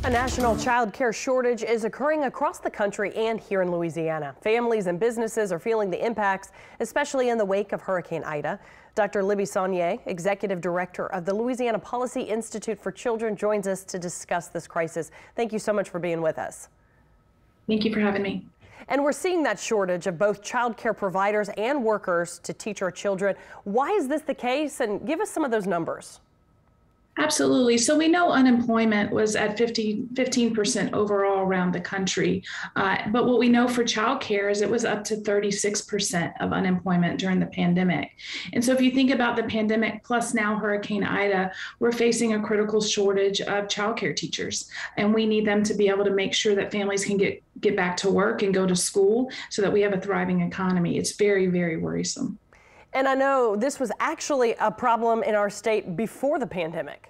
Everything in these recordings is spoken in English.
A national child care shortage is occurring across the country and here in Louisiana. Families and businesses are feeling the impacts, especially in the wake of Hurricane Ida. Dr. Libbie Sonnier, Executive Director of the Louisiana Policy Institute for Children, joins us to discuss this crisis. Thank you so much for being with us. Thank you for having me. And we're seeing that shortage of both child care providers and workers to teach our children. Why is this the case? And give us some of those numbers. Absolutely. So we know unemployment was at 15% overall around the country. But what we know for childcare is it was up to 36% of unemployment during the pandemic. And so if you think about the pandemic plus now Hurricane Ida, we're facing a critical shortage of childcare teachers. And we need them to be able to make sure that families can get back to work and go to school so that we have a thriving economy. It's very, very worrisome. And I know this was actually a problem in our state before the pandemic.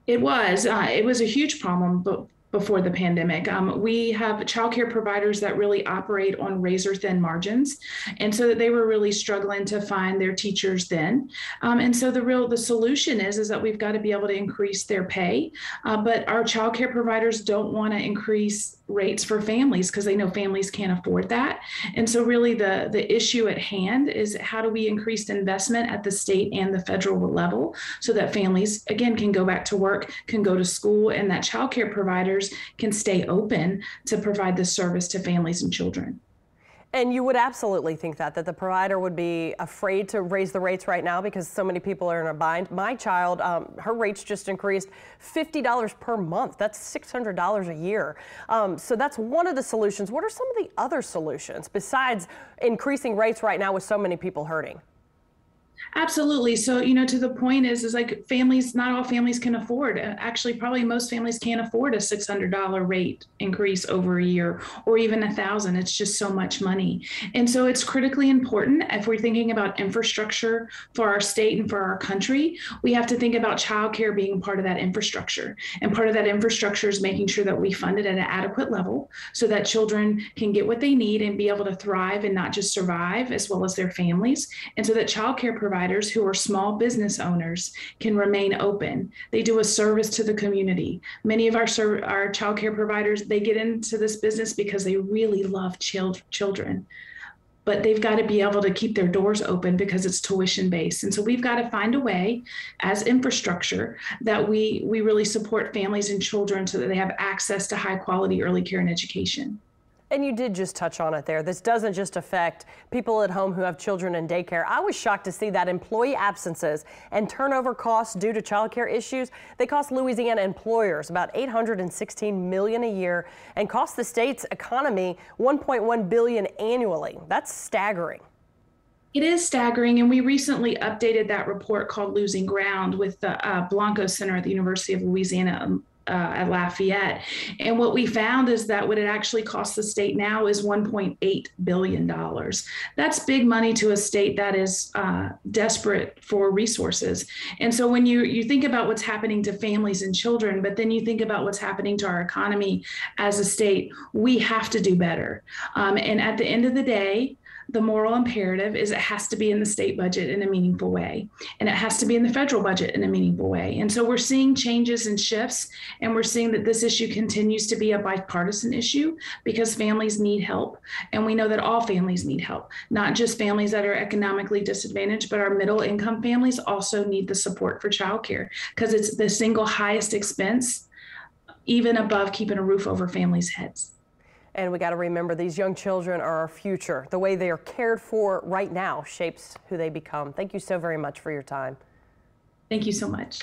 It was a huge problem before the pandemic. We have childcare providers that really operate on razor-thin margins, and so they were really struggling to find their teachers then. And so the solution is that we've got to be able to increase their pay, but our childcare providers don't want to increase rates for families because they know families can't afford that. And so really the issue at hand is how do we increase investment at the state and the federal level so that families, again, can go back to work, can go to school, and that childcare providers can stay open to provide this service to families and children. And you would absolutely think that the provider would be afraid to raise the rates right now because so many people are in a bind. My child, her rates just increased $50 per month. That's $600 a year. So that's one of the solutions. What are some of the other solutions besides increasing rates right now with so many people hurting? Absolutely. So, to the point is like families, not all families can afford. Actually, probably most families can't afford a $600 rate increase over a year or even $1,000. It's just so much money. And so it's critically important if we're thinking about infrastructure for our state and for our country, we have to think about childcare being part of that infrastructure. And part of that infrastructure is making sure that we fund it at an adequate level so that children can get what they need and be able to thrive and not just survive, as well as their families. And so that childcare providers who are small business owners can remain open. They do a service to the community. Many of our childcare providers, they get into this business because they really love children, but they've got to be able to keep their doors open because it's tuition based. And so we've got to find a way as infrastructure that we really support families and children so that they have access to high quality early care and education. And you did just touch on it there. This doesn't just affect people at home who have children in daycare. I was shocked to see that employee absences and turnover costs due to childcare issues, they cost Louisiana employers about $816 million a year and cost the state's economy $1.1 billion annually. That's staggering. It is staggering, and we recently updated that report called Losing Ground with the Blanco Center at the University of Louisiana at Lafayette. And what we found is that what it actually costs the state now is $1.8 billion. That's big money to a state that is desperate for resources. And so when you think about what's happening to families and children, but then you think about what's happening to our economy as a state, we have to do better. And at the end of the day, the moral imperative is it has to be in the state budget in a meaningful way, and it has to be in the federal budget in a meaningful way. And so we're seeing changes and shifts, and we're seeing that this issue continues to be a bipartisan issue because families need help. And we know that all families need help, not just families that are economically disadvantaged, but our middle income families also need the support for childcare because it's the single highest expense, even above keeping a roof over families' heads. And we got to remember these young children are our future. The way they are cared for right now shapes who they become. Thank you so very much for your time. Thank you so much.